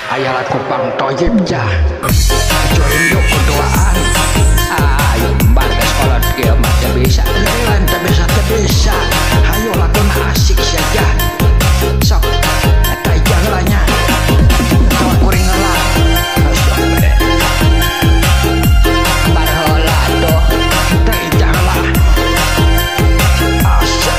Ayah laku pang toyib jah. Join yuk berdoaan. Ayo mbak sekolah kiamat tak bisa. Lain tak bisa. Ayo laku asik saja. Sok, tak jalannya. Kau kuring ngelak. Sok bede. Barhola doh. Tak jalan. Asik.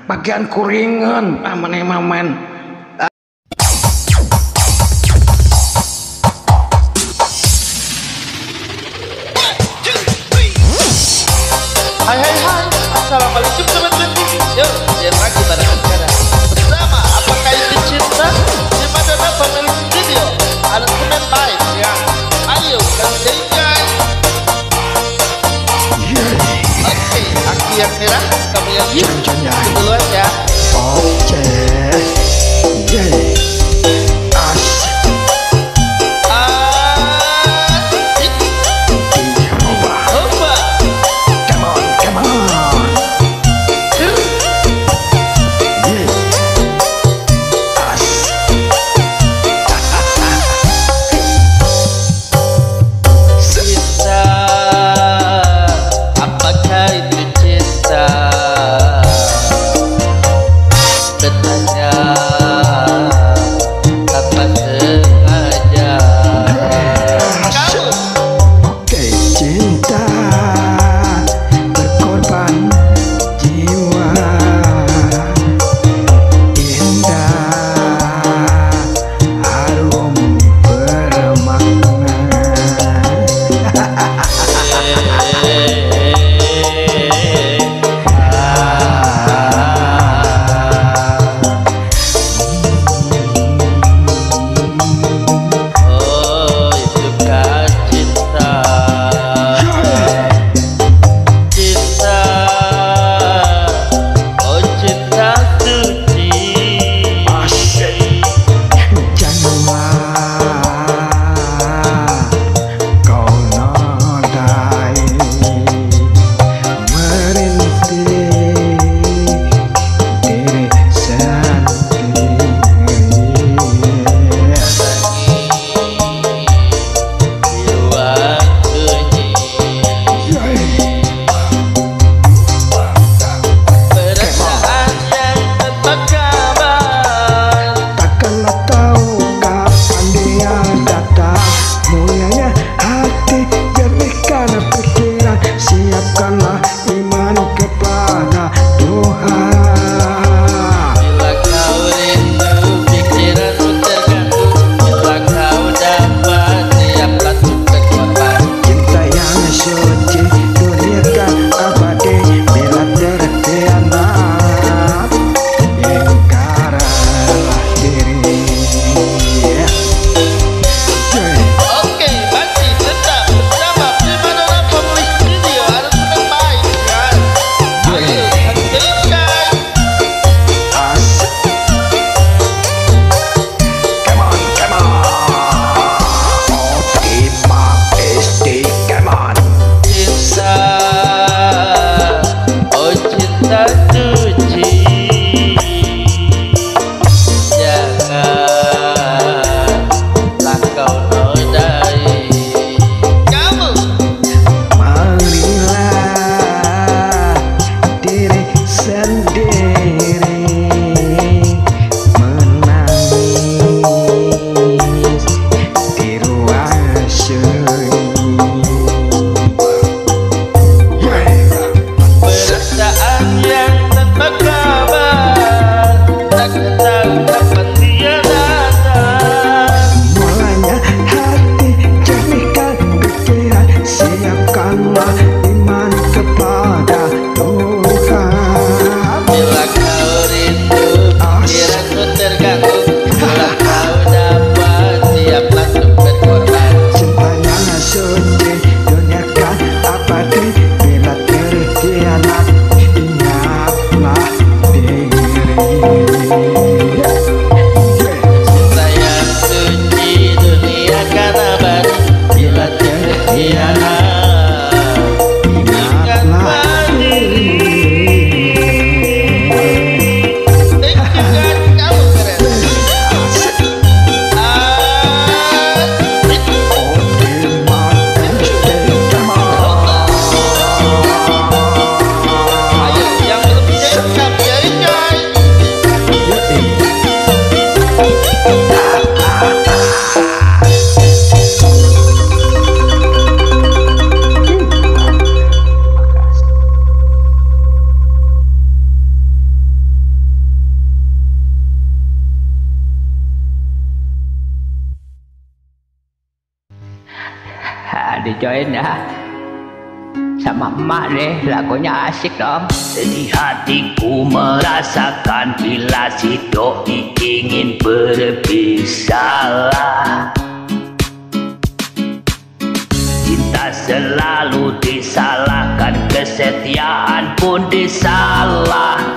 Bagian kuringan amane mamen. Hai, assalamualaikum teman-teman. Yuk, lihat lagi pada acara bersama Apakah Itu Cinta di Madonna Family Studio. Ada Senin baik ya. Ayo, kita enjoy. Oke, yang merah, kamu yang biru. Duluan ya. Oke. Dijoin ya sama emak deh, lagunya asik dong. Di hatiku merasakan bila si doi ingin berpisah. cinta selalu disalahkan, kesetiaan pun disalahkan.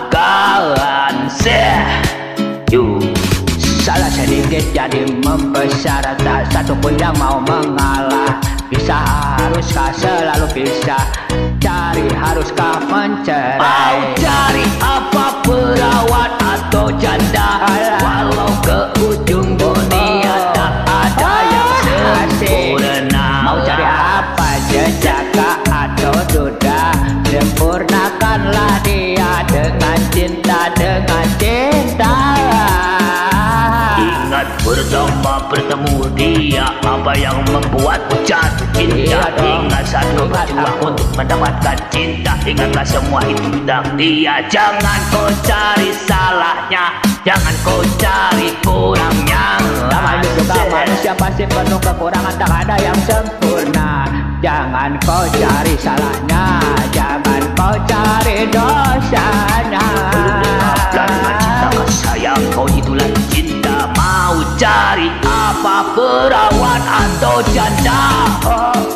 Salah sedikit jadi membesar, tak satu pun yang mau mengalah. Bisa haruskah selalu bisa, cari haruskah mencerai? Mau cari apa, perawat atau janda? Walau ke ujung dunia tak ada yang sempurna. Mau cari apa, jejaka atau duda? Sempurnakanlah dia dengan cinta, dengan cinta. Ingat pertama bertemu dia, apa yang membuatmu jatuh cinta? Ingat saat kau berjuang untuk mendapatkan cinta, ingatlah semua itu tentang dia. Jangan kau cari salahnya, jangan kau cari kurangnya. Namanya juga manusia pasti penuh kekurangan, tak ada yang sempurna. Jangan kau cari salahnya, jangan kau cari dosanya. Karena cinta kasih sayang kau itulah cinta. Mau cari apa, perawat atau janda?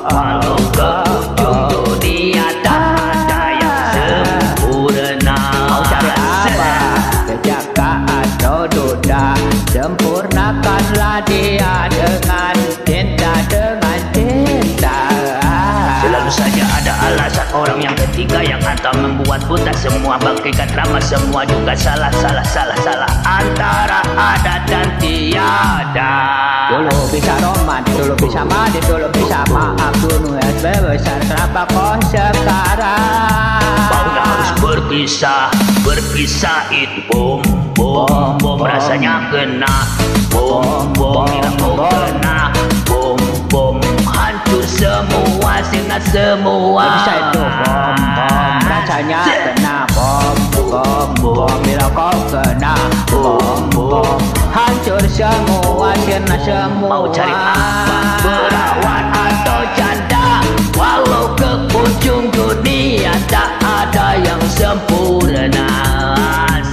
Walau ke ujung dunia tak ada yang sempurna. Mau cari apa, jejaka atau duda? Sempurnakanlah dia dengan cinta, dengan cinta. Selalu saja ada alasan orang yang ketiga yang antara membuat buta semua, bagaikan drama semua juga salah. Antara ada dan tiada. Dulu bisa romantis, dulu bisa mandi, dulu bisa maaf, dulu es besar. Kenapa kau sekarang? Maunya harus berpisah itu bom rasanya kena bom bila kau kena bom hancur semua, singkat semua. Bisa itu bom rasanya kena bom bila kau kena bom hancur semua, sirna semua. Mau cari apa, perawat atau janda? Walau ke ujung dunia tak ada yang sempurna.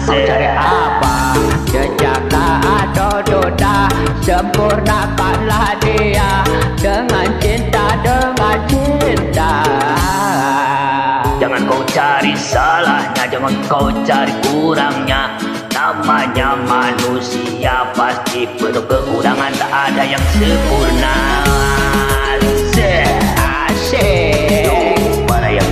Mau cari apa, jejaka atau duda? Sempurnakanlah dia dengan cinta, dengan cinta. Jangan kau cari salahnya, jangan kau cari kurangnya. Namanya manusia pasti penuh kekurangan, tak ada yang sempurna. Asik. Yo, para yang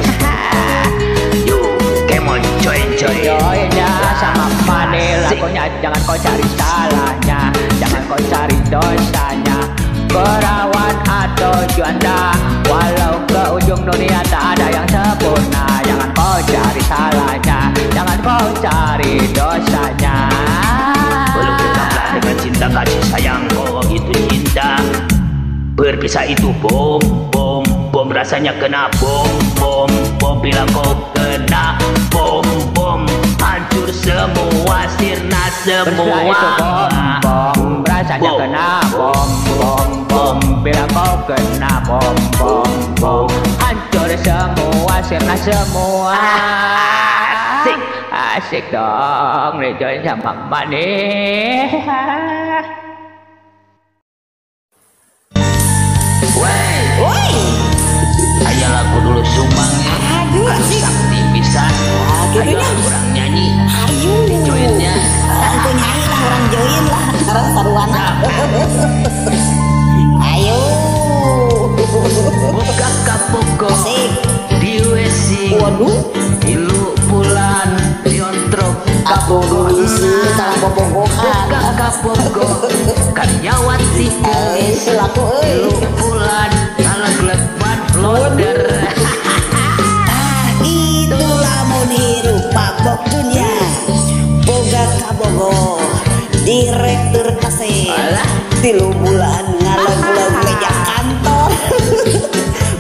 yo, come on, join. Joinnya sama Mane, lagunya jangan kau cari salahnya, jangan kau cari dosanya. Perawan atau janda, walau ke ujung dunia tak ada yang sempurna. Jangan kau cari salahnya, jangan kau cari dosanya. Belum tetaplah dengan cinta kasih sayang, oh itu cinta. Berpisah itu bom rasanya kena bom bila kau kena bom hancur semua, sirna semua. Berpisah itu bom rasanya kena bom bila kau kena bom hancur semua, sirna semua. Asik dong, rejoin sama Mane. Woi, ayo lagu dulu sumbangnya. Asik. Sakti pisan. Gitu Ayo nya. kurang nyanyi. Ayo. Joinnya. Orang tuh nyanyi lah, orang join lah. Orang saruana. Ayo. Buka kapoko Asik. di wesi. Waduh. Ilu bulan diontrok Aku isi salah bobogohan. buka kapoko karyawati Itu laku ilu bulan ngaleg ban loader. Itulah mau dirupa bok dunia. Boga kabogo. Direktur kasih. Alah. 3 bulan ngaleg-leg meja kantor.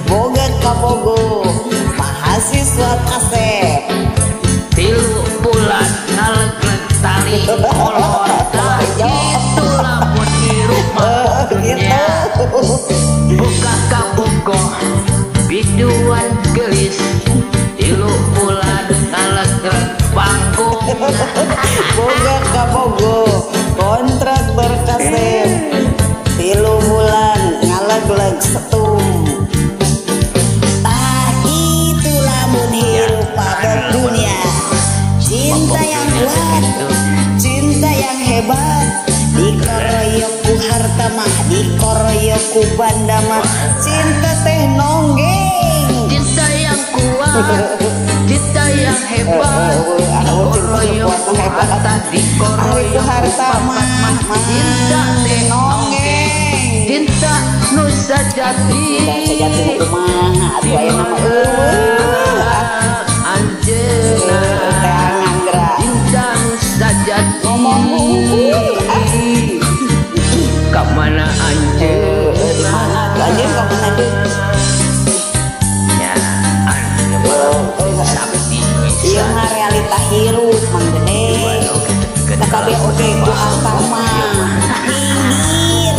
Boga kabogo. Mahasiswa kasep. 3 bulan ngaleg tali kolor. Itulah mau di rumah dunia. Buka kapoko biduan gelis 3 bulan ngaleg panggung. Boga kabogo kontrak berkasep 3 babak dunia. Cinta yang kuat, cinta yang hebat, dikeroyok ku harta mah, dikeroyok ku banda mah. Cinta teh nonggeng. Cinta yang kuat, cinta yang hebat, dikeroyok ku harta, dikeroyok ku harta mah. Cinta teh nonggeng, cinta nu sajati. Cinta sejati kumaha atuh aya nama Anjeuna cinta nu sajati. Kamana anjeuna? Anjeun kamana deui? Ya, sakti. Ieu mah realita hirup Mang Gede. Takabe oge ku harta mah. Minggir.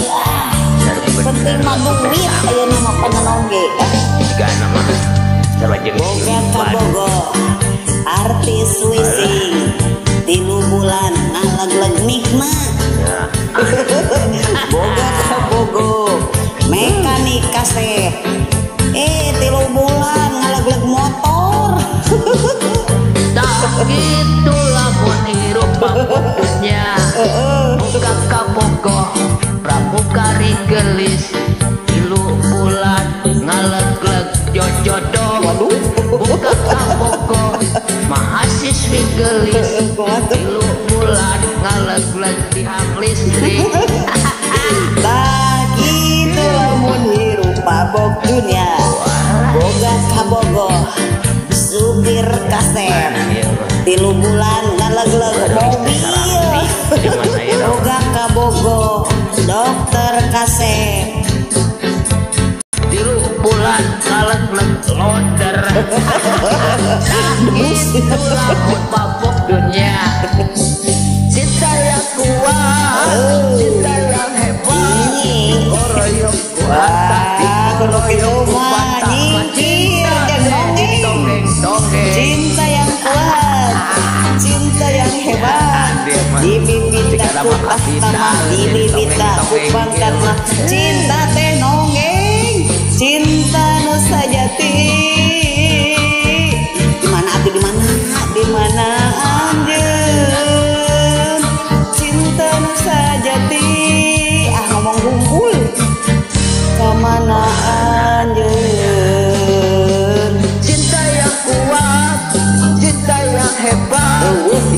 Penting mah duit ayeuna mah panenong ge. Jika nama sarwajeng Boga kabogo artis wising 3 bulan ngalegleg nikmat. Boga kabogo mekanik kaset 3 bulan ngalegleg motor. tak gitu lamun hirup bangkutnya. Boga kabogo pramugari gelis 3 bulan ngalegleg jojodoh. Boga kabogo mahasiswi gelis 3 bulan ngalegleg tiang listrik. Tak gitu lamun hirup babok dunia. Boga kabogo supir kaset 3 bulan ngalegleg mobil. Boga kabogo dokter kaset 3 bulan ngalegleg loader. Itu lamun babok dunia. Cinta yang kuat, cinta yang hebat, dikeroyok ku harta, dikeroyok ku bata. Cinta yang kuat, cinta yang hebat, dibibit aku tahta, dibibit aku pangkat mah. Cinta teh nonggeng, cinta nu sajati. Dimana atuh dimana anjeun? Cinta nu sajati. Ah ngomong hunkul. Kamana anjeun? Cinta yang kuat, cinta yang hebat,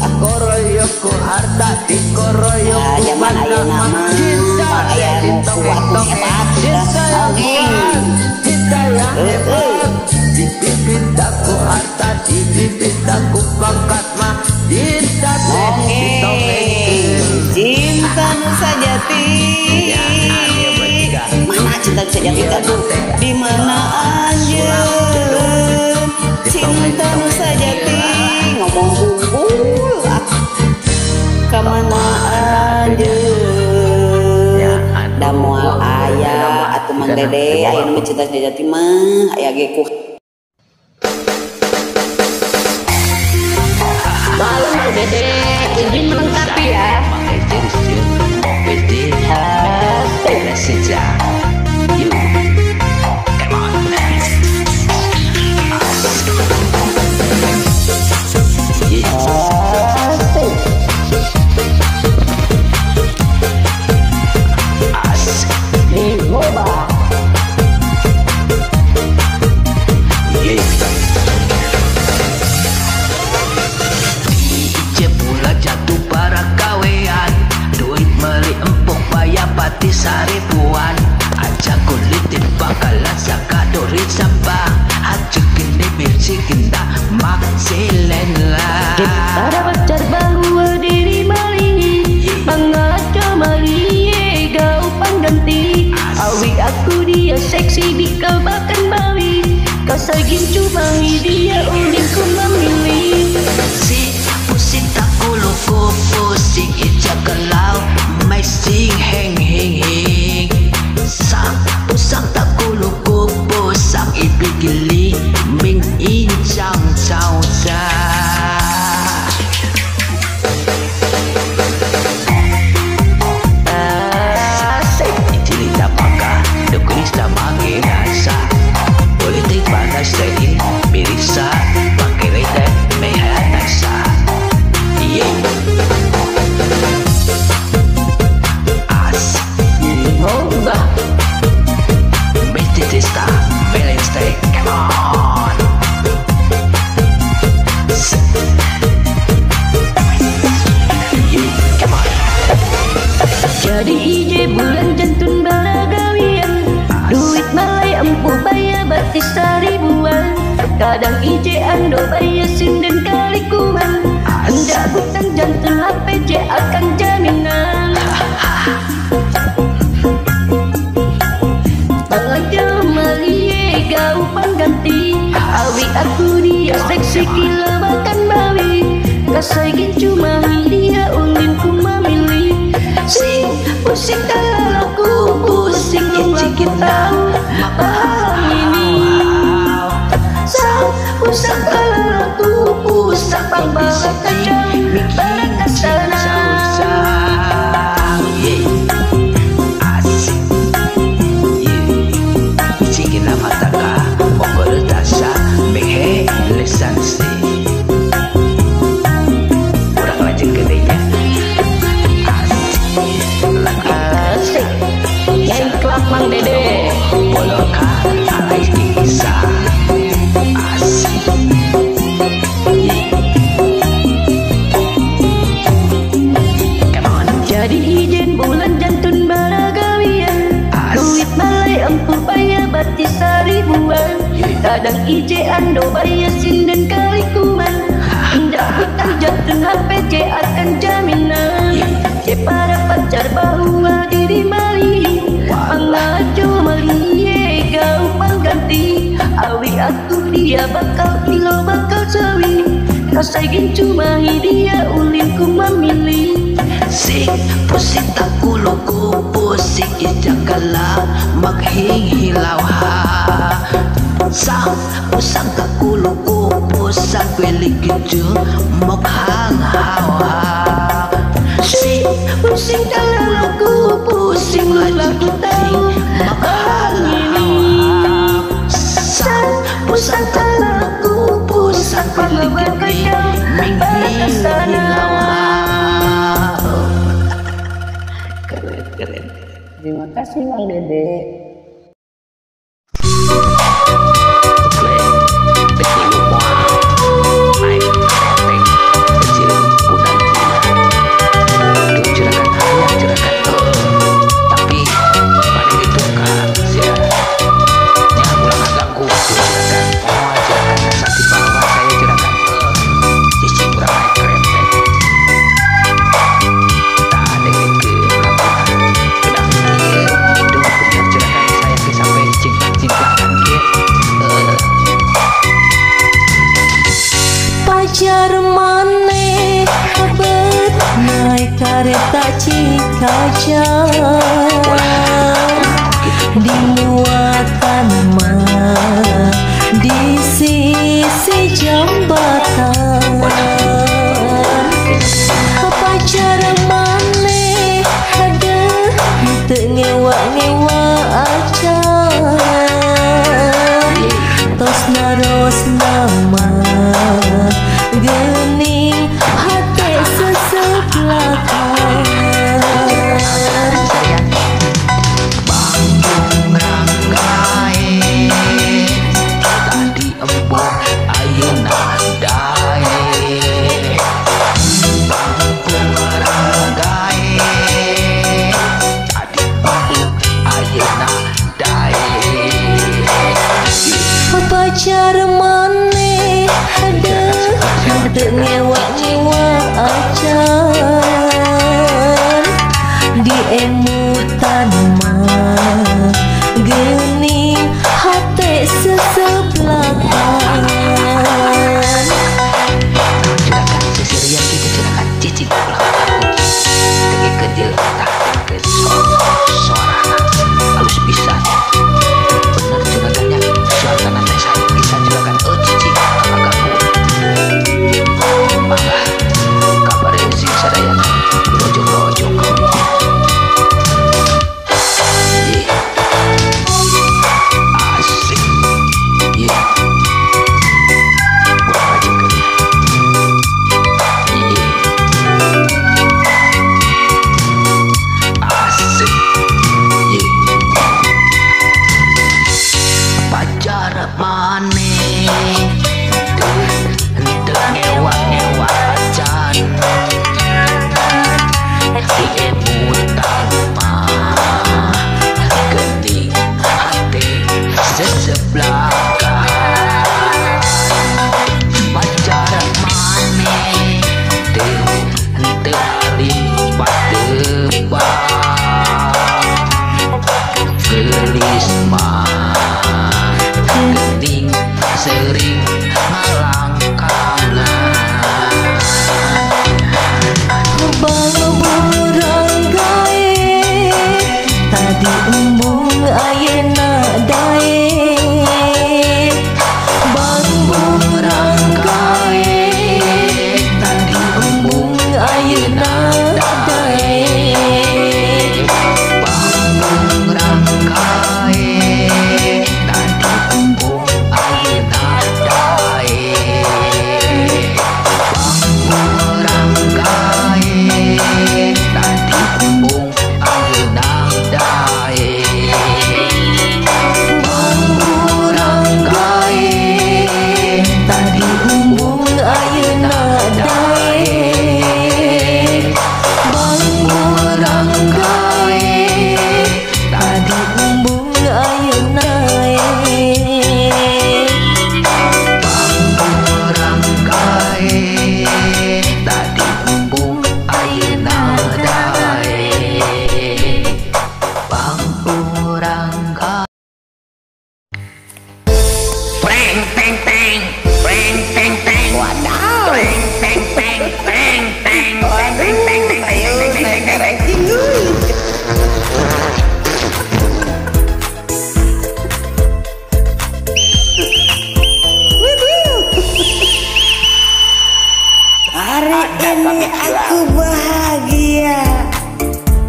dikeroyok ku harta, dikeroyok ku Zaman ayeuna mah cinta aya nu kuat nu hebat. cinta yang kuat, cinta yang hebat, dibibit aku harta, dibibit aku pangkat mah. Cinta Nonggeng, cinta nu sajati. Mana cinta nu sajati teh? Di mana anjeun? Cinta nu sajati. Ngomong unggul. Kamana anjeun? Da moal aya atuh Mang Dede, ayeuna mah cinta sajati mah aya ge ku. Malam Mang Dede, izin melengkapi ya. Seribuan aja kulitin bakalan sakadori sampah aja kini birsikin tak maksilen lah. Kita dapat pacar baru diri mali mengaca mali gau pangganti awi aku dia seksi di kau bahkan bawi kau sagin cuma dia ulingku memilih si pusing tak kuluku pusing ija kelau masing heng heng heng sang pusang tak kuluku pusang ibigili ming incang cao ca Politik panas dari miris Kadang ijaan do bayasin dan kali kuman. Anda hutang jantung HPJ akan jaminan. Pengajar malie gau pengganti. Awi aku dia seksi gila makan bawi. Kasai cuma dia undin ku memilih. Sing pusing kalau aku pusing cikin tahu paham ini. Sang pusing kalau aku pusing pambalat kacang barat sana. Lesansi kurang lanjut gedenya asik yang kelak Mang Dede boloka alai kisah asik come on. Jadi ijen bulan jantun baragawian. Duit balai empu paya batis ribuan. Kadang ijaan do bayasin dan kali kuman. Indah hutang jantun HPJ akan jaminan. Je para pacar bahwa diri mali. Pengajo malie gau pengganti. Awi aku dia bakal kilo bakal sawi. Kasai cuma dia ulin ku memilih. Sing pusing tak kuluku pusing ijakala maghing hilaw ha. Sang pusang tak kuluku pusang kweli gitu mokhang hawa. Sing pusing kalau aku pusing lagu tahu makan ini. Sang pusang kalau aku pusang pengawal kacang barat sana. Keren. Terima kasih Mang Dede. Kereta Cikaja di muatan di sisi jambatan. Pacar maneh ada tengewa-ngewa aja. Tos naros nama gening hati seseblakang. Tadi embok ini aku bahagia,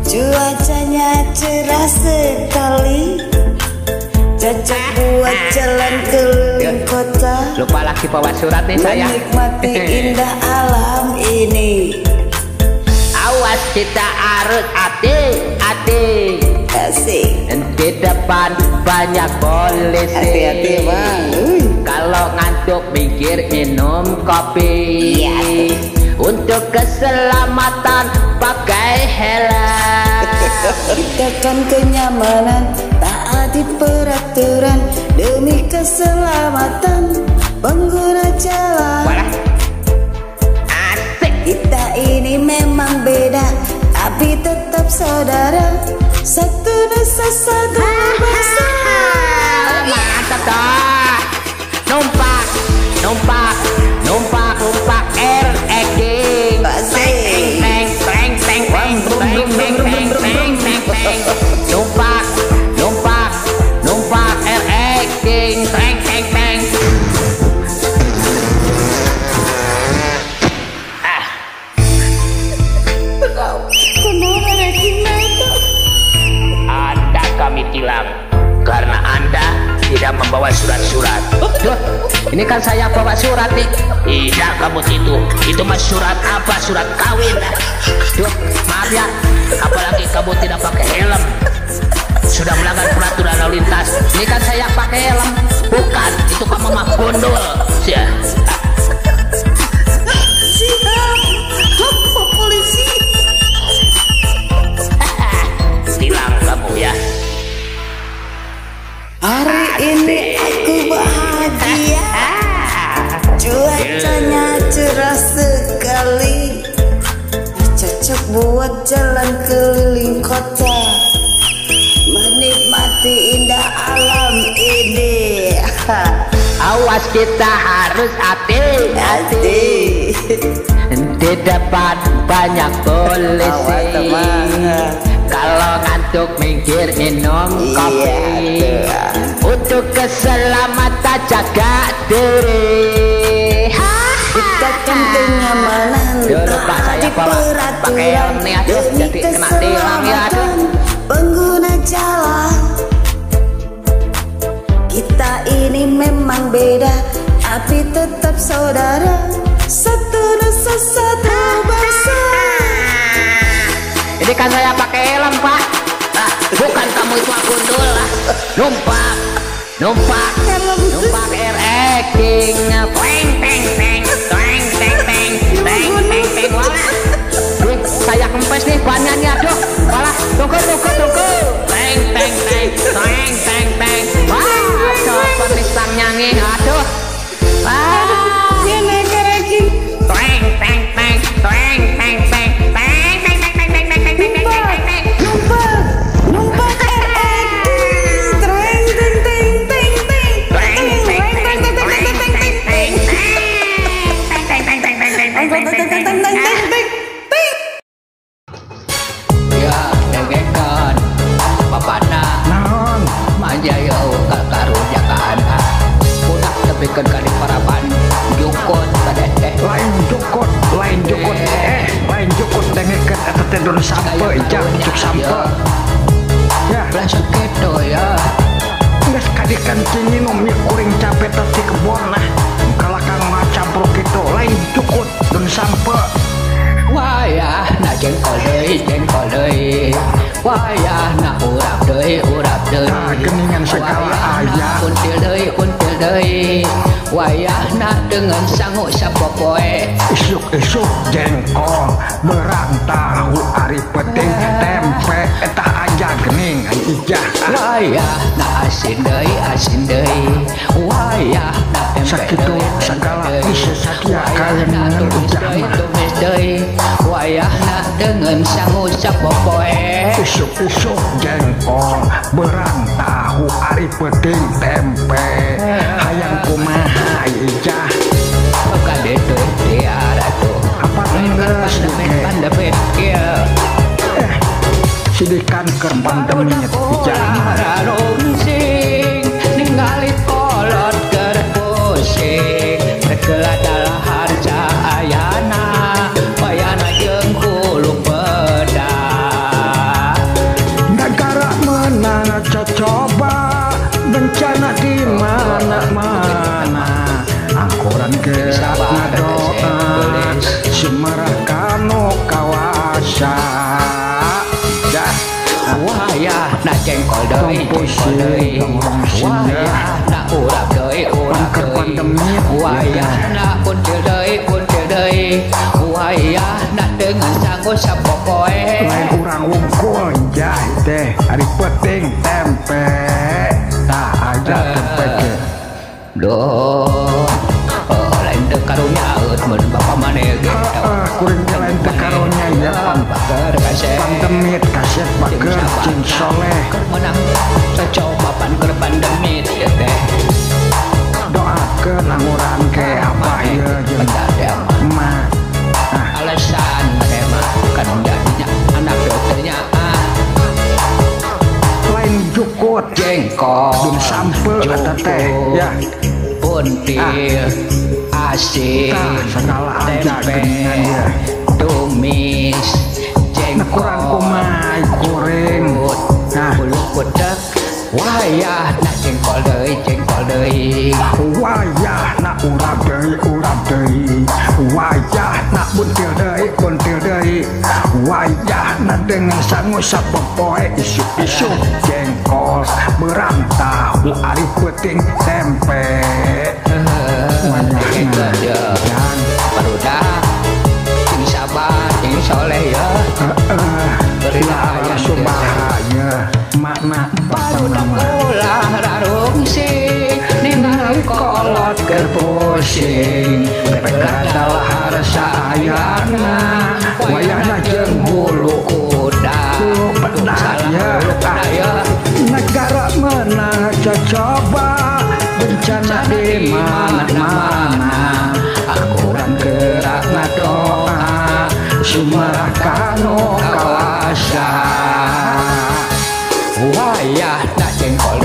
cuacanya cerah sekali, cocok buat jalan keliling kota. Lupa lagi bawa surat nih saya. Menikmati indah alam ini. Awas kita harus hati-hati. Asik. Di depan banyak polisi. Hati-hati bang. Kalau ngantuk mikir minum kopi. Iya. Untuk keselamatan pakai helm. Ciptakan kenyamanan, taati peraturan demi keselamatan pengguna jalan. Walah. Asik. Kita ini memang beda, tapi tetap saudara. Satu nusa satu bangsa. Mantap dah. Numpak RX. Asik. Teng. Numpak RX King. Teng. Anda kami tilang karena Anda tidak membawa surat-surat. Duh, ini kan saya bawa surat nih. Tidak, kamu itu mah surat apa? Surat kawin. Duh, maaf ya, apalagi kamu tidak pakai helm. Sudah melanggar peraturan lalu lintas. Ini kan saya pakai helm. Bukan, itu kamu mah bondol. Siap. Siap, polisi. Tilang kamu ya. Hari ini aku bahagia, cuacanya cerah sekali, cocok buat jalan keliling kota, menikmati indah alam ini. Awas kita harus hati-hati. Di depan banyak polisi. Awas, teman. Kalau ngantuk minggir minum kopi. Untuk keselamatan jaga diri. Ciptakan kenyamanan, Lupa saya bawa pakai helm nih, aduh, demi jadi kena tilang ya, aduh. keselamatan pengguna jalan. Kita ini memang beda, tapi tetap saudara. Satu nusa satu bangsa. Ini kan saya pakai helm, Pak. Bukan kamu itu aku dulu lah. Numpak RX King. Wih, saya kempes nih bannya nih, aduh. Walah, tunggu. Wah, coba pisangnya nih, aduh. Dia naik ke ranking. Numpak RX. Treng teng teng teng teng. Ya, dengekan papana naon manjaya karujakaan udah tepikan kali parapan jukut kadeh lain jukut dengekan eta teh don sampe jang cuk sampe ya langsung gitu ya geus kadikan cinginum nya kuring capek tadi kebon lah kalakang macampur kitu lain jukut don sampe wayah na jengkol deui wayah na urap deui nah geningan segala aya until deui wayah na dengan sangu sapopoe isuk jengkol berang tahu ari penting tempe eta aja gening ijah wayah na asin deui wayah na tempe sakitu segala bisa sakia kalian ujah tumis deui wayah na dengan sangu sapopoe isuk jengkol berang tahu ari penting tempe hayang kumaha ijah kade deui tiara tuh apa enggeus pandemi kieu sidikan keur pandemi ijah sing ningali kolot keur pusing segala dalah harja ayana wayah gerakna doa sumerah kanu kawasa dah wayah na jengkol deui wayah na urap deui wayah na kuntil deui wayah na dengan sanggup sapopoe lain urang wungkul jah teh ari penting tempe tah aja tempe ge doh lain teu karunya mun bapa maneh ge kuring teh lain teh karunya ya bager kasih pandemit kaset bager cing soleh keur menang coba pan keur pandemit ya teh doakeun angguran ke apa ieu jeung mah alasan mah kan jadinya anak dokternya lain jukut jengkol dun sampel kata teh ya puntil asin segala aja tempe geningan dia tumis jengkol kurang kumai kuring nah bulu kutek wayah na jengkol deui wayah na urap deui wayah na buntil deui wayah na dengan sangu sapopoe isuk-isuk jengkol berang tahu ari peuting tempe wayah dan barudak sing sabar sing soleh ya berilah subahaya makna barudak ulah rarung sing ningali kolot keur pusing adalah harsa ayana wayahna jeung hulu kuda bedaya negara menang coba bencana di mana-mana akuran gerakna doa sumerah kanu kawasa wayah na jengkol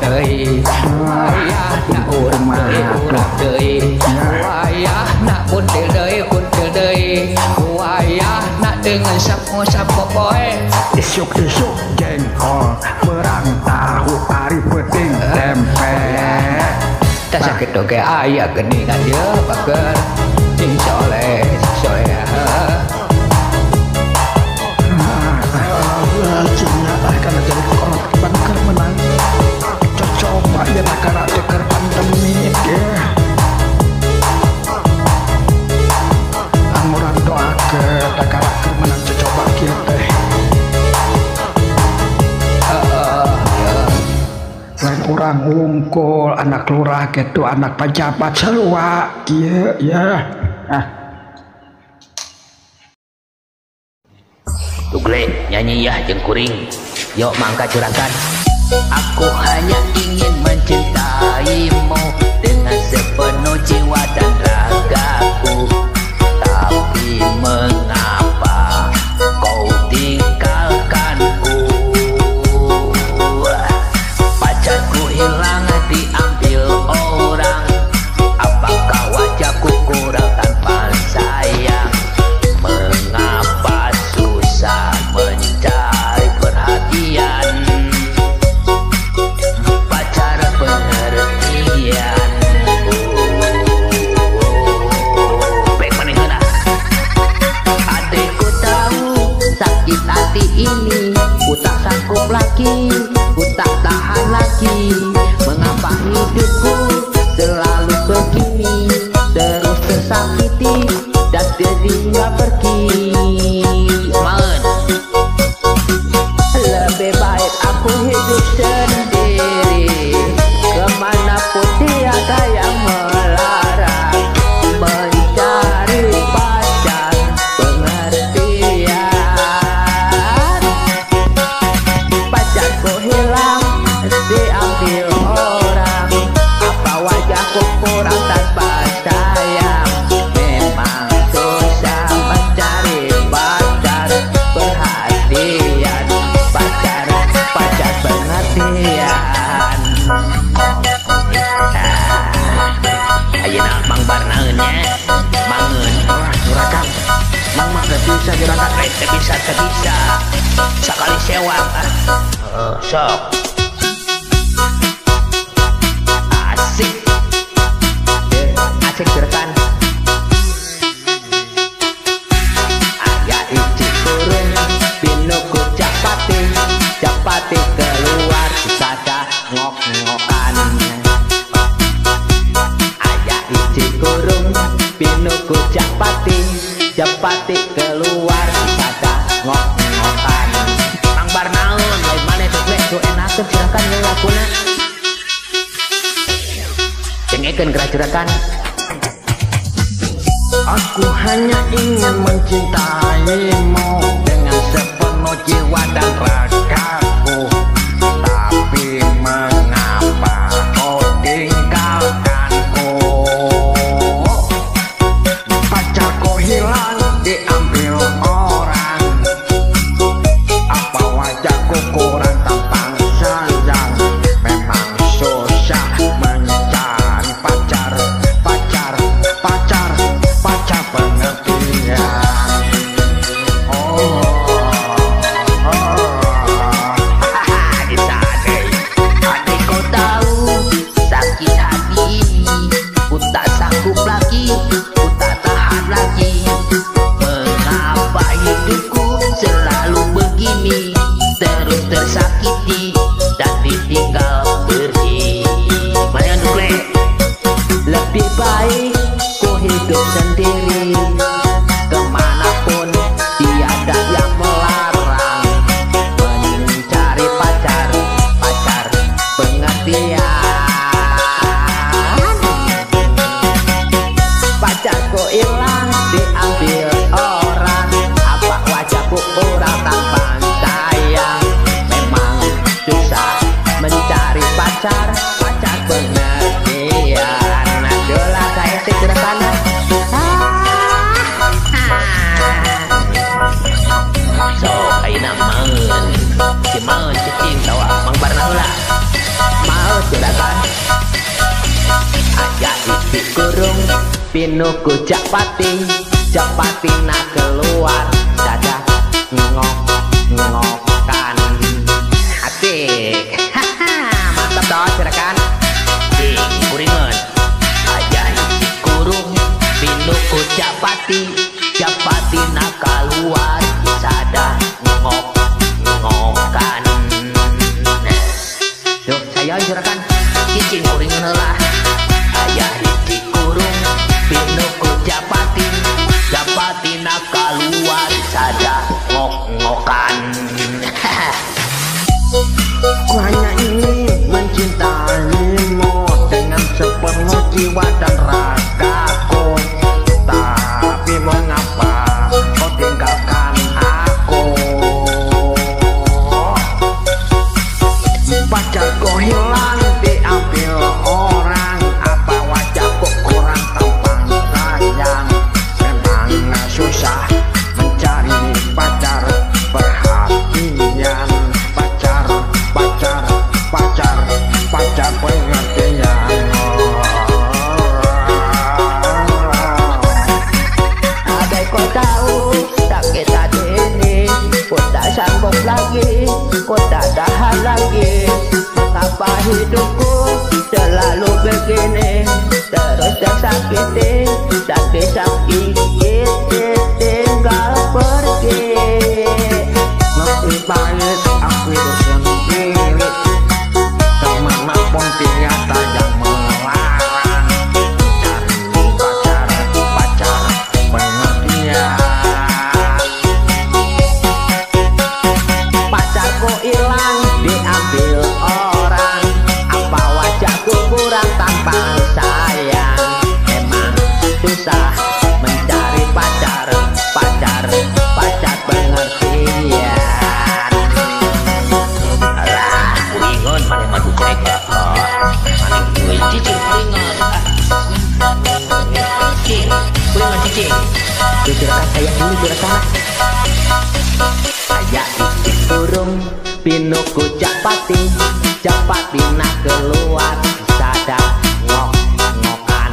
deui wayah na urap deui wayah na kuntil deui wayah na dengan sapo poe isuk-isuk jengkol berang tahu ari peuting tempe tak sakit oge aya geningan dia bager sing soleh cina karena jadi korban keur menang coba ya karena teker pandemi ya amuran doa ke takara keur menang coba kieu teh lain urang wungkul anak lurah gitu anak pejabat sarua kieu ya Tugle nyanyi ya jeung kuring. Yuk mangga curahkan. aku hanya ingin mencintaimu dengan sepenuh jiwa dan ragaku, tapi mengapa kau tinggalkanku? Pacarku hilang diambil orang, apakah wajahku kurang tanpa sayang? Mengapa susah mencari perhatian? Pacar pengertian. Baik manehna. Adekku tahu sakit hati ini, ku tak sanggup lagi, ku tak tahan lagi. Mengapa hidupku selalu begini, terus tersakiti dan tiba pergi? Maen, lebih baik aku hidup sendiri, kemanapun tiada yang melarang, mencari pacar pengertian. Pacarku hilang diambil orang, apa wajahku kurang tanpa sayang? Memang susah mencari pacar perhatian, pacar pengertian. Ayeuna Mang Barnaeun nya, mangeun juragan. Mang mah teu bisa juragan, teu bisa. Sakali sewak sok. Asik. Asik pinuku Japati keluar pada ngok-ngokan. Mang Barnaun lain mana tuh enak tuh silakan yang lakuna cengekeun geracurakan. Aku hanya ingin mencintaimu dengan sepenuh jiwa dan ragaku, tapi mengapa kau tinggalkanku? Pacarku hilang diambil orang, apa wajahku kurang tampang sayang? Memang susah mencari pacar pengertian. Hati kau tahu sakit hati, ku tak sanggup lagi, ku tak tahan lagi. Mengapa hidupku selalu begini, terus tersakiti dan ditinggal pergi? Mana dule? Lebih baik ku hidup sendiri, kemanapun tiada yang melarang, mencari pacar pengertian. Pacarku hilang diambil orang, apa wajahku kurang tampan sayang? Memang susah mencari pacar pengertian. Adalah saya sederhana. So aina man cicing tawa Mang Barnaun lah mau silakan. Aja isi kurung pinuku Japati nak keluar dadah ngok-ngokan. Asik. Mantap dong silakan. Kuringan aja isi kurung pinuku Japati nak keluar sadar ngok-ngokan. Duh saya jurakan cicing kuringan lah. Ayah isi kurung pinuku Japati nak keluar sadar ngok-ngokan. Ku hanya ingin mencintaimu dengan sepenuh jiwa dan ragaku, tapi mengapa kau tinggalkan aku? Pacarku hilang diambil orang, apa wajahku kurang tampan sayang? Memang susah mencari pacar perhatian, pacar pengertian. Adai kau tahu sakit hati ini, ku tak sanggup lagi, ku tak tahan lagi. Mengapa hidupku selalu begini, terus tersakiti dan disakiti tinggal pergi. Lebih baik aku hidup sendiri, kemanapun tiada yang melarang, mencari pacar pengertian. Pacarku hilang diambil orang, apa wajahku kurang tampan sayang? Memang susah mencari pacar pengertian. Alah, kuringan mana madu mereka. Mana cicing kuringan. Cicing. Jurakan saya dulu jurakan. Ayah isi kurung pinuku Japati nak keluar sadar ngok-ngokan.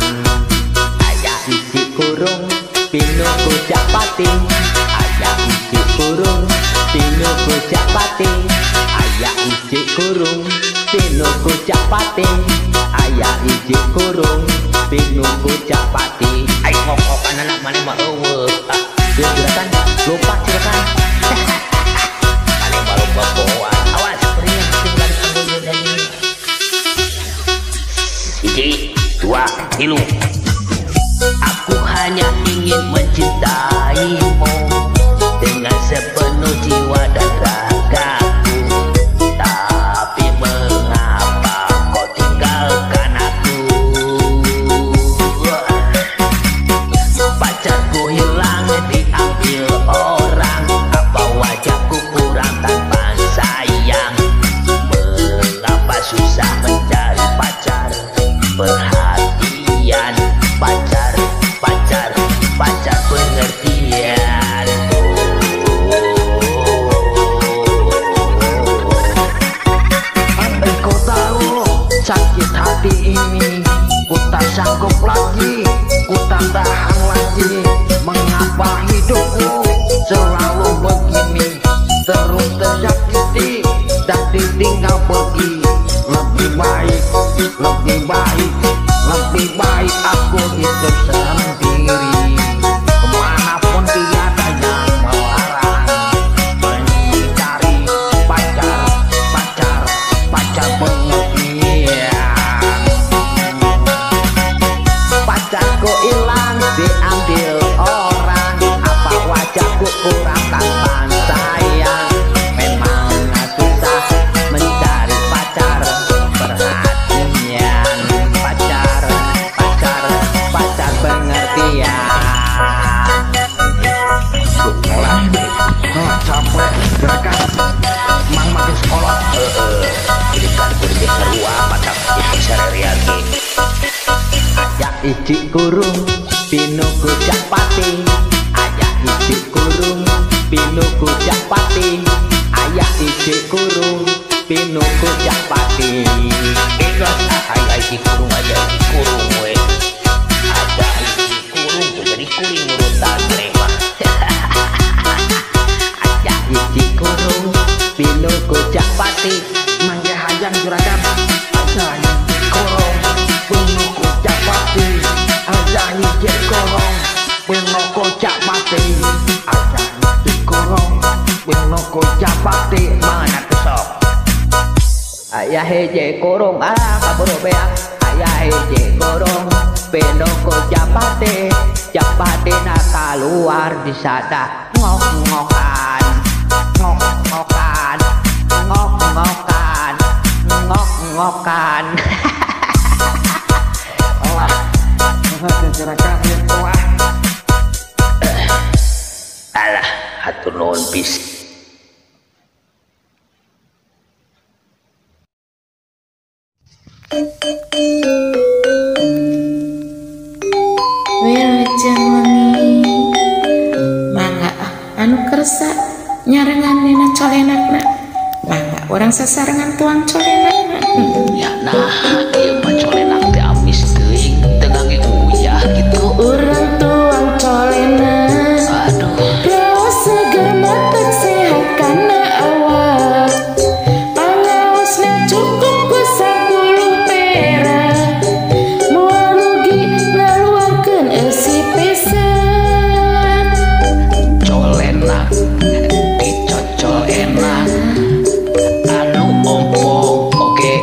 Ayah isi kurung pinuku Japati, ayah isi kurung pinuku Japati, ayah isi kurung pinuku Japati, ayah isi kurung pinuku Japati. Ay ngok-ngokan anak mana mah eueuh. Jurakan lupa jurakan. Mana mah lupa bawa. Awas kuring tinggal di dan ini. 1, 2, 3. hanya ingin mencintaimu dengan sepenuh jiwa dan ragaku. Tapi mengapa kau tinggalkan aku? Pacarku hilang diambil orang, apa wajahku kurang tanpa sayang? Mengapa susah mencari pacar? Perhatian, pacar, pacar, pacar pengertian. Andai kau tahu sakit hati ini, ku tak sanggup lagi, ku tak tahan lagi. Mengapa hidupku selalu begini, terus tersakiti dan ditinggal pergi? Lebih baik, lebih baik, lebih baik aku hidup sendiri. Kemanapun tiada yang melarang, mencari pacar, pacar, pacar pengertian. Pacarku hilang diambil orang, apa wajahku kurang tanpa sayang? Memang susah mencari pacar, perhatian, pacar, pacar, pacar pengertian. Mulai Capek, gerakan, mang makin sekolah. Jadi kan berbeda sarua mata itu sareriaki. Ajak iji kurung, pinuku japati. Ajak iji kurung, pinuku japati. Ajak iji kurung, pinuku japati. Ikan ay kurung aja kurung we. Ada kurung tuh jadi kuring urutan mereka. Ajak iji kurung, pinuku japati. Mangge hajang juragan. Ajak iji kurung, pinuku japati. Ajak iji kurung, pinuku japati. Ajak iji kurung, pinuku japati. Mana tuh sok? Ayah heje kurung kabur beak. Ayah heje kurung penoko japate. Japate nak keluar di sana ngok-ngokan, ngok-ngokan, ngok-ngokan, ngok-ngokan. Allah, gerakan itu Alah, hatur nuhun pisan. Wilujeng wengi mangga anu kersa nyarengan dina colenakna, mangga orang sasarengan tuang colenakna. Ya nah, ieu mah colenak teh amis teuing teu ngangge uyah gitu. Urang tuang colena Aduh, raos seger matak sehat kana awak, pangaosna cukup ku 10 perak, moal rugi ngaluarkeun eusi pisan. colenak dicocol enak anu ompong oge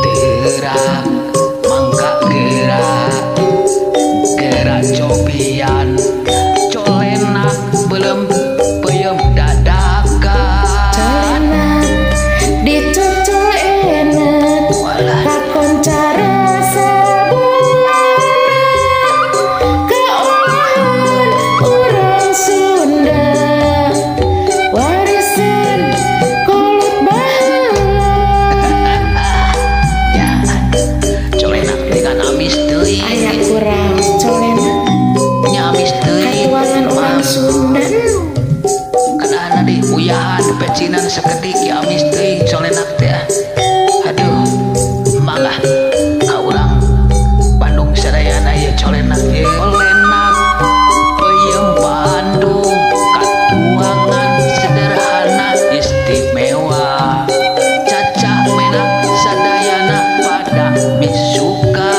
gerak mangga gerak cobian colenak belum peuyeum dadakan. Colenak dicocol enak, Walah. kakoncara sabuana, keolahan urang Sunda, warisan kulit baheula. Ya, colenak dengan amis teuing Aya kurang colenak nya amis teuing katuangan urang Sunda. kadana di uyahan pecinan sakedik ya amis teuing colenak teh. Aduh, mangga ka urang Bandung sadayana ye colenak ye. Colenak peuyeum Bandung katuangan sederhana istimewa. Caca menak sadayana pada misuka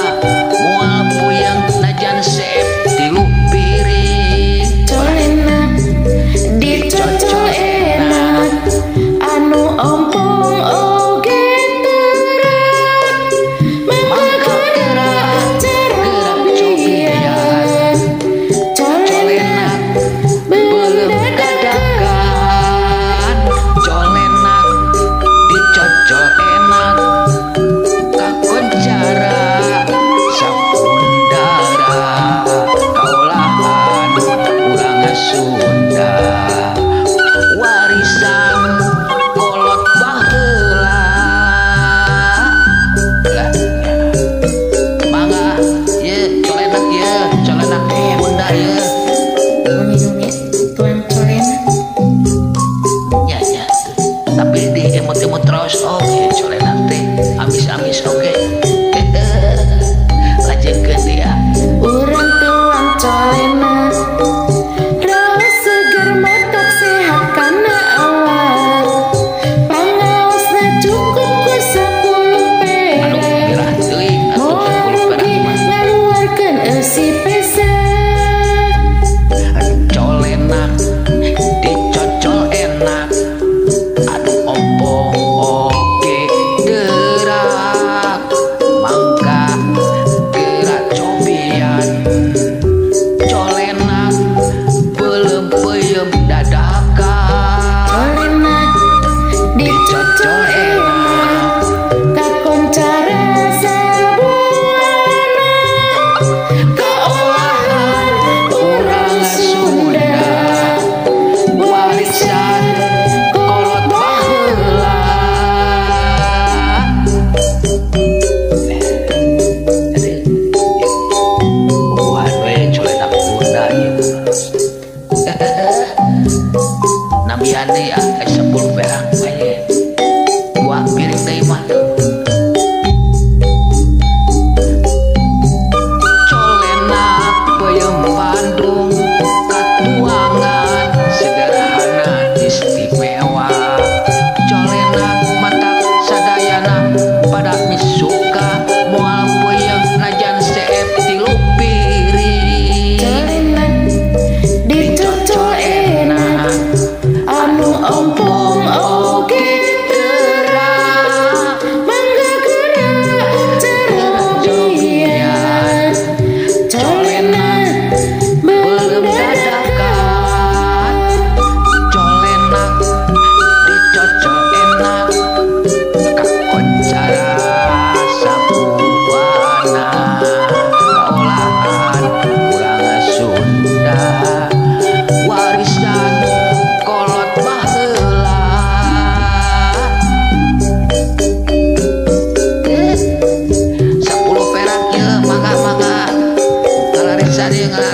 moal puyeng najan seep tilu piring. Colenak dicocol enak, anu ompong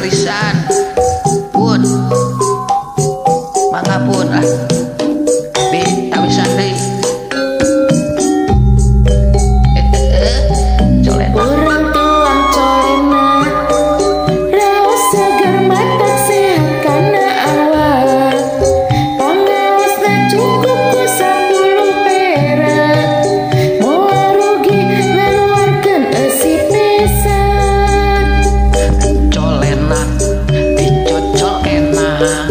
arisan pun mangga pun bi awisan deui colen Urang tuang colena raos seger matak sehat kana awak pangaosna cukup ku 10 perak moal rugi ngaluarkeun eusi pesan colena dicocol enak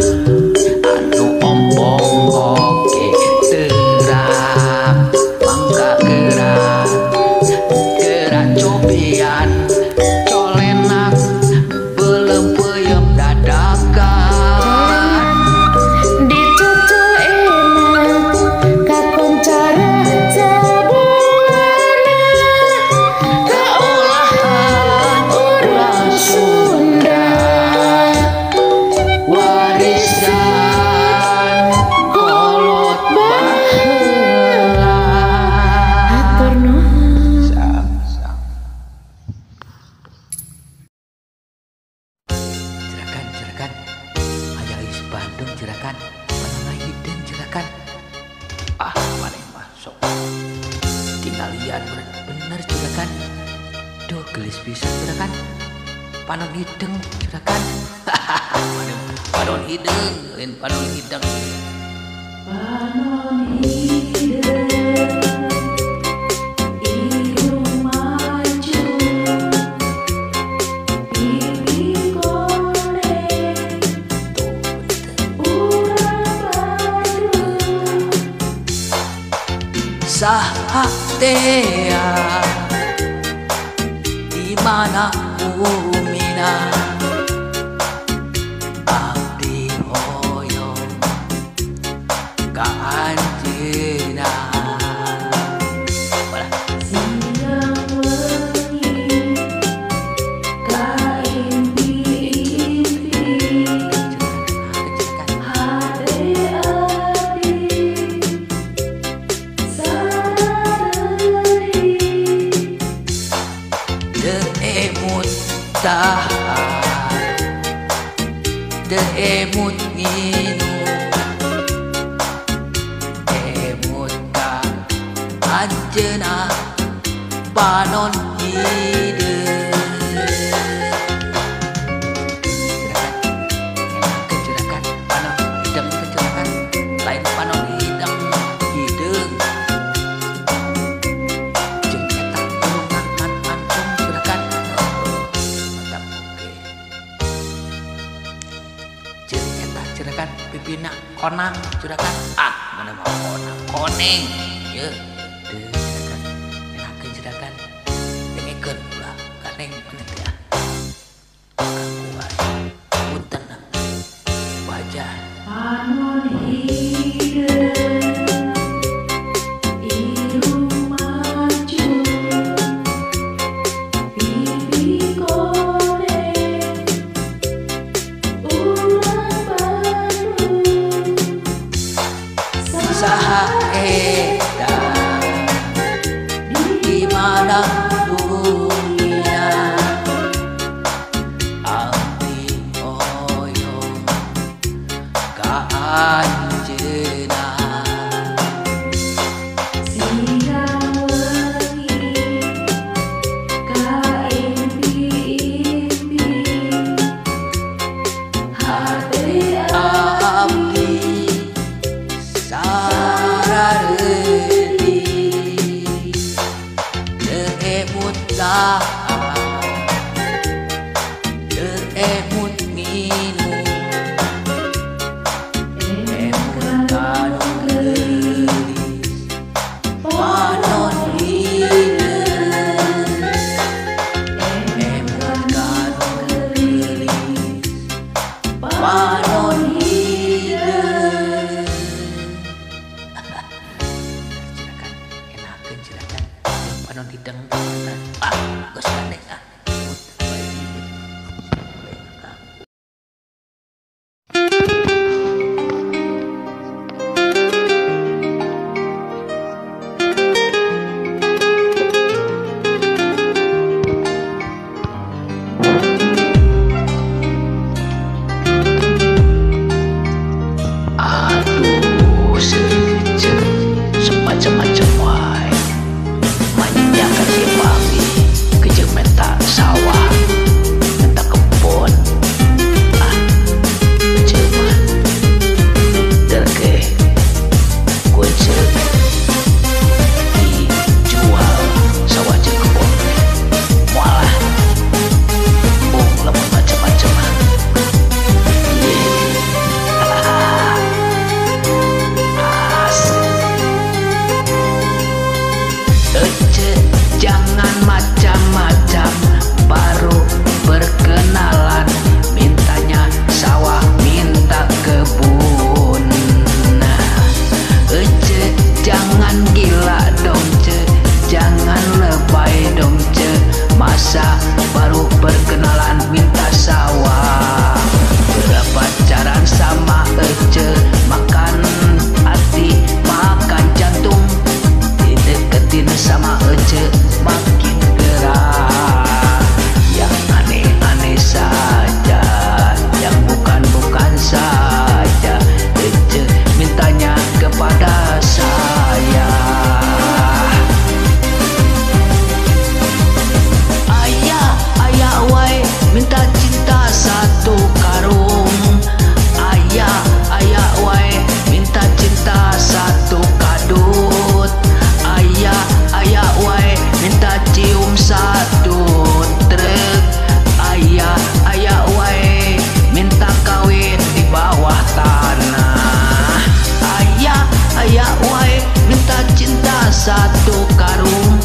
anu ompong oke terap mangga gerak cobian colenak belum peyem dadakan dicocol enak kakoncara sabuana kaolahan urang Sunda warisan kolot baheula atur nuhun jerakan aya geus Bandung jerakan panangah hideung jerakan maneh masuk tinggalian bener jerakan duh gelis pisan jerakan panon hideung jerakan maneh panon hideung lain panon hideung saha tea di mana bumina abdi hoyong ka anjeunna emut minum emut ka anjeunna panon hideung jerakan panon hideung jerakan lain panon hideung jeung eta urungan mancung jerakan mantap oke jeung eta jerakan pipina konang jerakan mana mau konang koneng ye teu jerakan enakeun jerakan dengekeun ulah kaneng mana teh kuat punten wajah panon hideung irung maju pipi koneng urang Bandung saha eta di mana bumina abdi hoyong ka anjeunna siang wengi ka impi-impi hati abdi sarareuti teu emut teu emut minum emut kanu geulis panon hideung emut kanu geulis panon hideung jerakan enakeun jerakan panon hideung geus gandeng satu karung.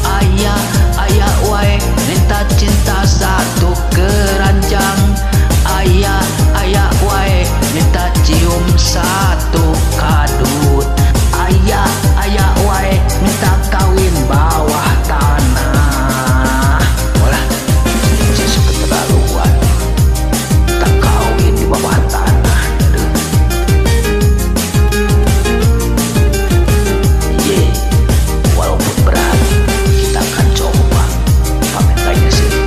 Ayah ayah wae minta cinta satu keranjang. Ayah ayah wae minta cium satu kadut. Ayah ayah wae minta kawin bawah tanah. Walah, Yesus keterlaluan. Tak kawin di bawah tanah. Ye, walaupun berat, kita akan coba pamitanya saja.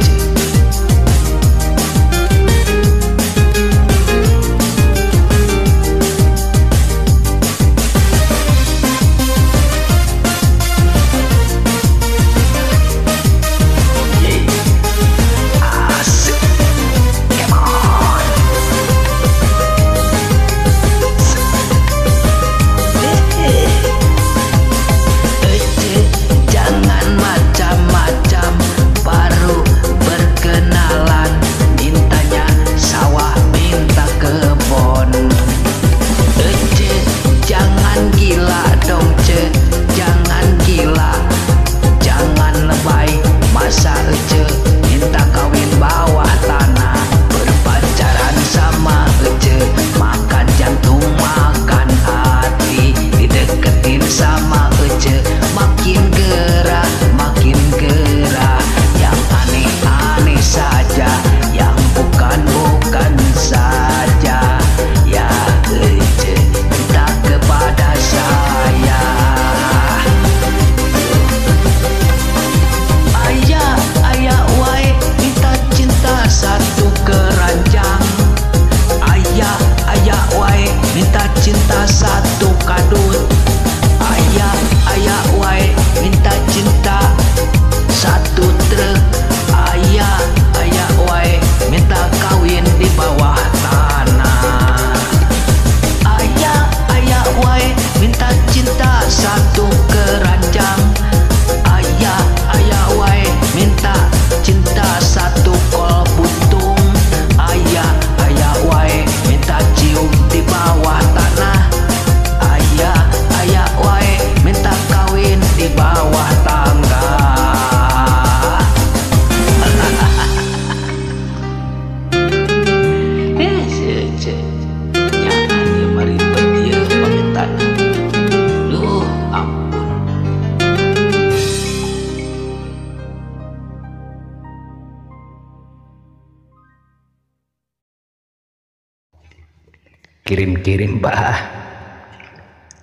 Kirim-kirim bah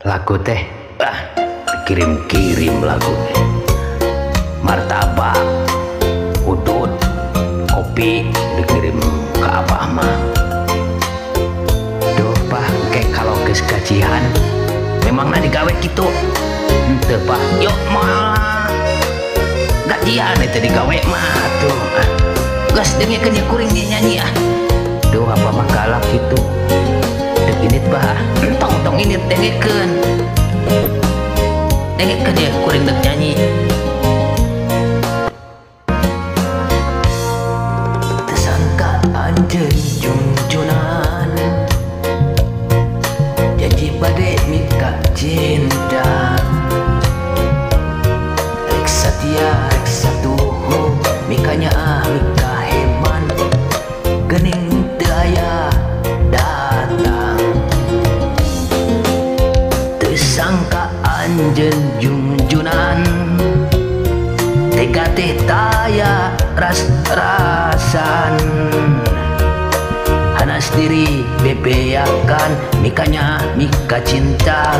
lagu teh, kirim-kirim lagu teh, martabak, udut, kopi dikirim ke abah mah. Duh bah, kayak kalau geus gajian memang na digawe gitu. Henteu bah, yuk malah gajian itu digawe mah tuh. Geus dengeukeun kuring nyanyi ah. Duh apa mah galak gitu. Init bah, tong init dengekeun ya kuring dek nyanyi. Tersangka anjeun junjunan janji bade mika cinta, rek satia rek satuhu mikanya mika heman gening daya datang. Tersangka anjeun junjunan tega teh taya ras-rasan, hanas diri bebeakan mikanya mika cinta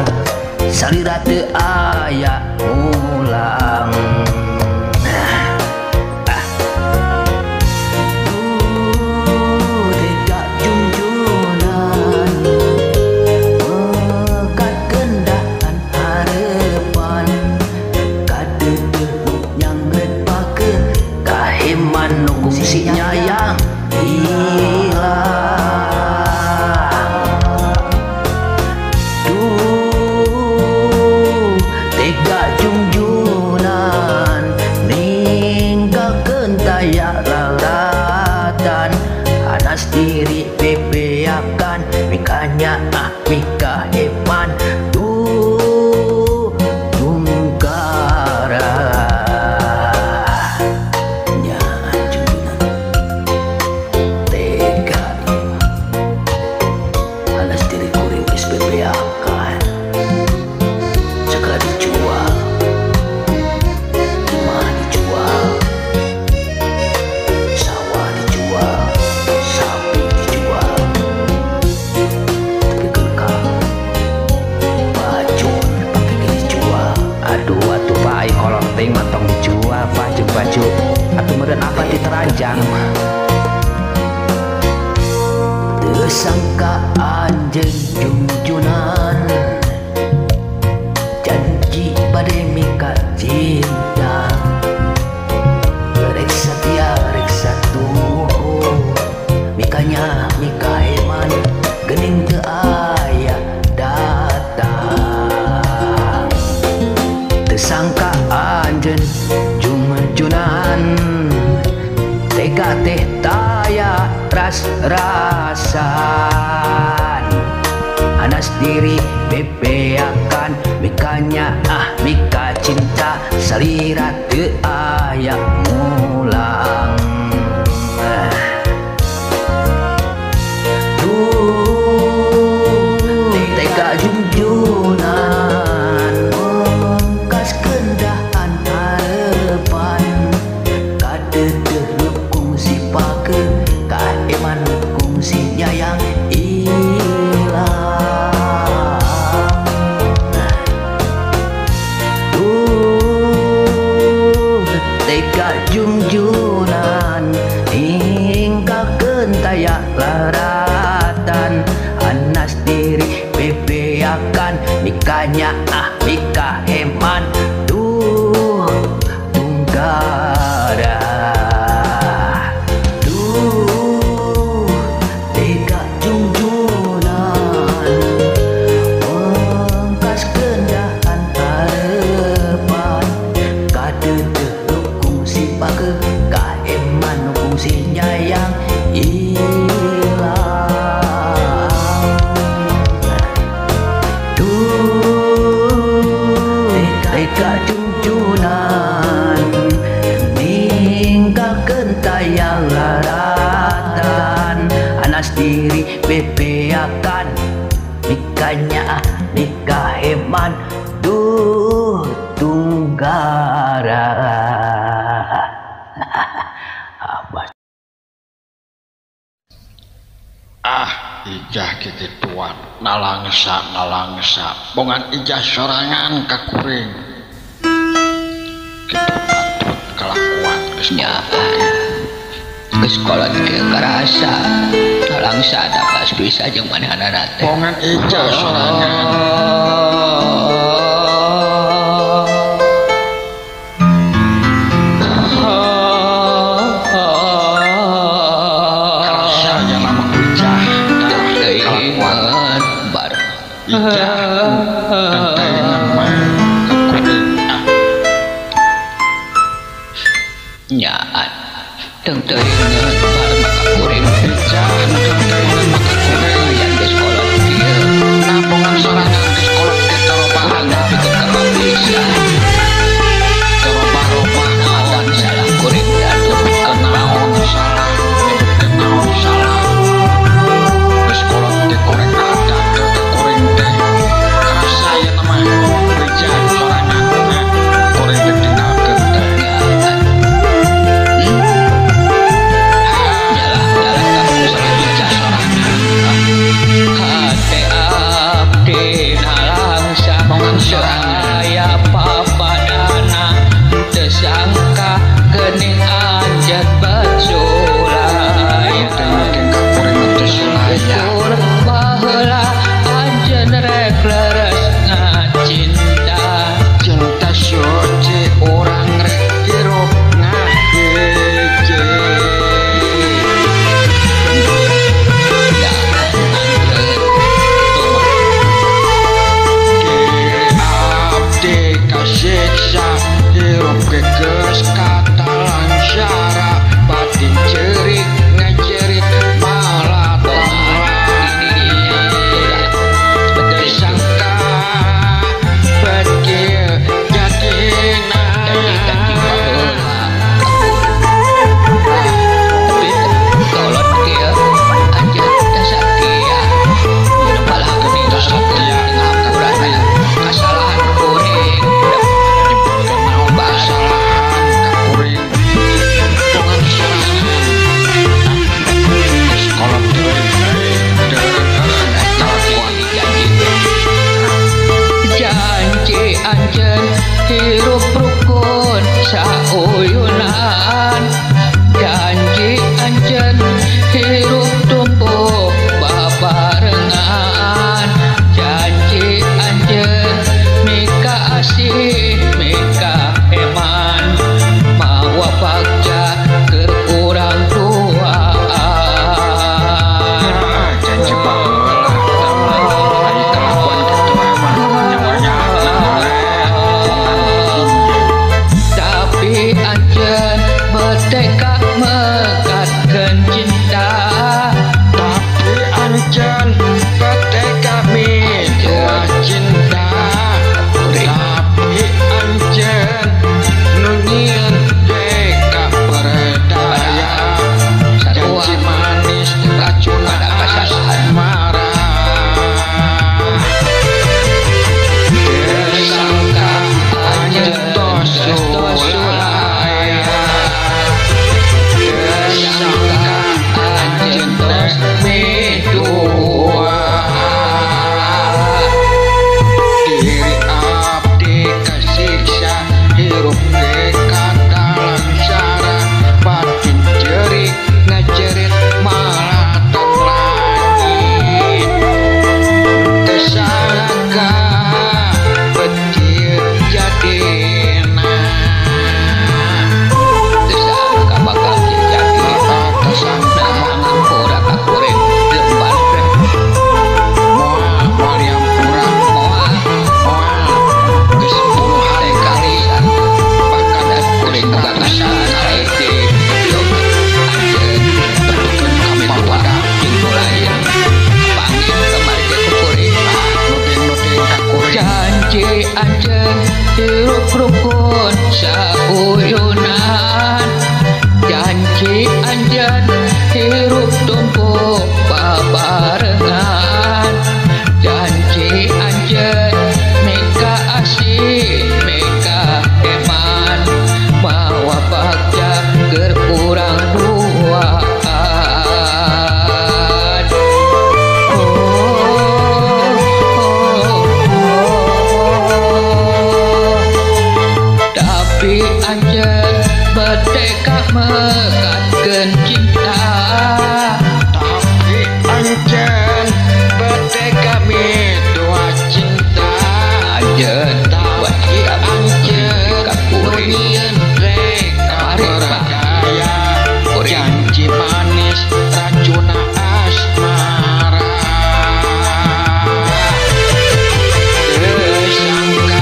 salira teu aya ulang. Si nyayang hilang. Duh tega junjunan ninggalkeun taya lalatan, hanas diri bebeakan mikanya mika hepan. Duh tunggal anjeun junjunan janji bade mika cinta rek setia rek satu mikanya mika eman gening teu aya datang tersangka anjeun junjunan tega teh taya ras-rasan anas diri bebeakan mikanya mika cinta salira teu aya mulang tega junjunan mengkas kendahan harapan kadeuh kungsi pakeun kaeman kungsi nyayang ilang tega junjunan hinggakeun taya laratan anas diri bebeakan mikanya mika heman tunggara tega junjunan mengkas kendahan harapan kadeuh kungsi pakeun kaeman kungsi nyayang tega junjunan ninggalkeun tayang laratan anas diri bebeakan mikanya mika heman tunggara. Ijah kitu tuan nalangsa bongan ijah sorangan ka kuring kitu patut kelakuan geus geus kolot ge karasa nalangsa da pas bisa jeung manehna teh bongan ijah sorangan nyaan teu teu inget bar maka kuring yang geus kolot kieu nampungan sorangan geus kolot ke tarobahan tapi kekarwa bisa taroba-roba naon salah kuring datur kenaon salah geus kolot ke koreng ada ke kuring teh karasa ieu mah beja sorangan kuring teh tinggalkeun teh hirup rukun sauyunan janji anjan hirup tumpuk babarengan janji anjan meka asih meka eman mawa bagja gerkurang duaan tapi anjen beteka mekatkeun cinta tapi anjen beteka midua cinta anjen tapi anjen kapurieun rek berdaya janji manis racuna asmara tersangka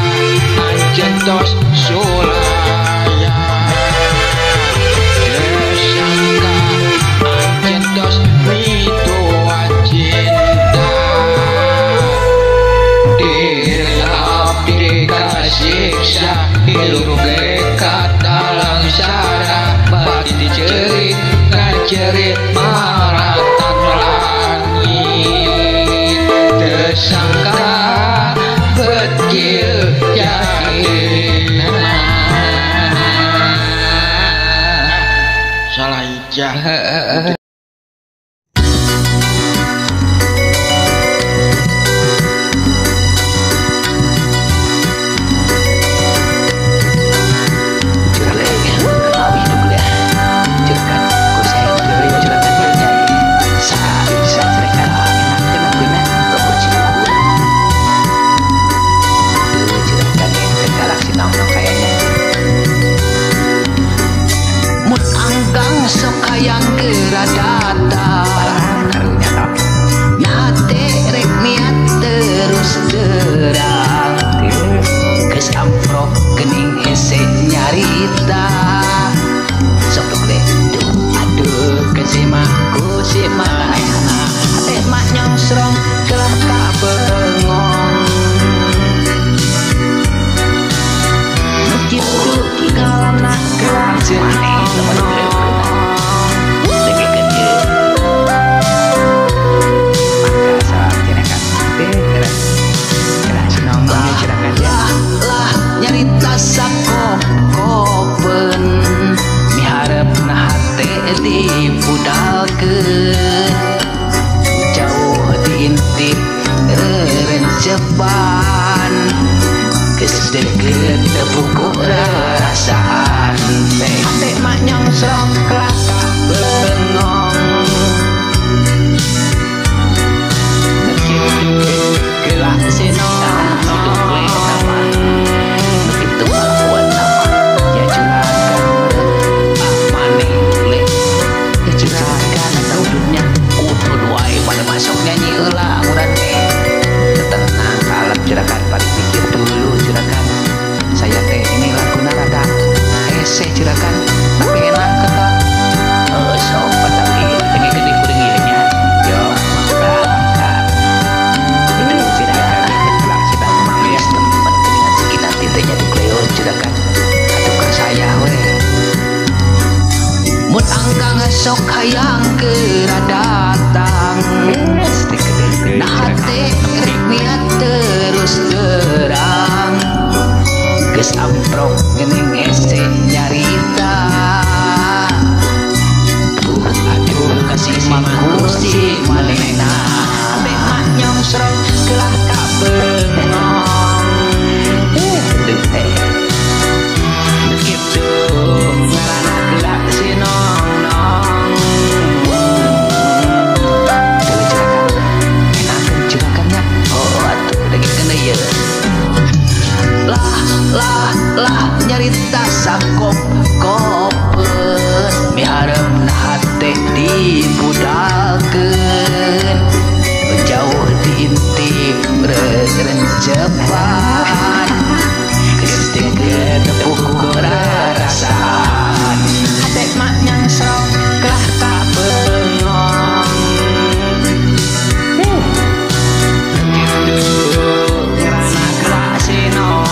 anjen tos sulaya tersangka anjen tos midua cinta dilapih kasiksa hirup leka talang sara batin dicerit ngacerit maratan langit tersangka betil yakin salah ijah sok hayang geura datang nate rek niat terus terang geus amprok geuning hese nyarita sok tuh deh aduh kesimah kusimah teh mah nyongsrong kelah ka bengong nu kitu kalana kelah jenong nyarita sakokopen miharepna hate dibudalkeun jauh diintip rencepan geus deukeut tepuku rasaan hate mah nyongsrong kelah ka bengong gelah sinong masuk nyanyi ulah urang teh tenang kalem juragan paling pikir dulu juragan saya teh ini laguna rada hese juragan tapi enak kata sok pataki lagi gede kuring ieunya yo maka itu juragan telah sedang mangis teman dengan sekitar titenya di kleo juragan atuh ka saya we mun angkang sok hayang geura datang nah hati rek niat terus terang geus amprok geuning hese nyarita aduh kasih makusi manehna teh mah nyongsrong kelah ka bengong teh begitu ngaranna geula sinong nong lah nyarita sakop kopen miharepna hate dibudalkeun jauh diintip rencepan geus deukeut tepuku rasaan hate mah nyongsrong kelah ka bengong gitu ngerana kelah sinong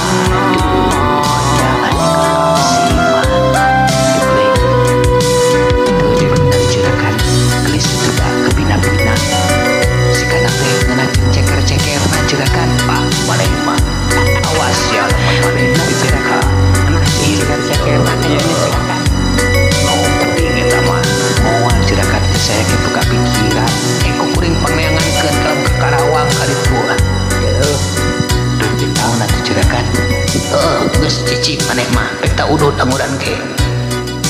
cici manek mah pek tak udut anguran ke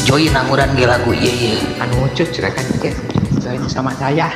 join anguran ke lagu iya Anu cuc rekan join sama saya.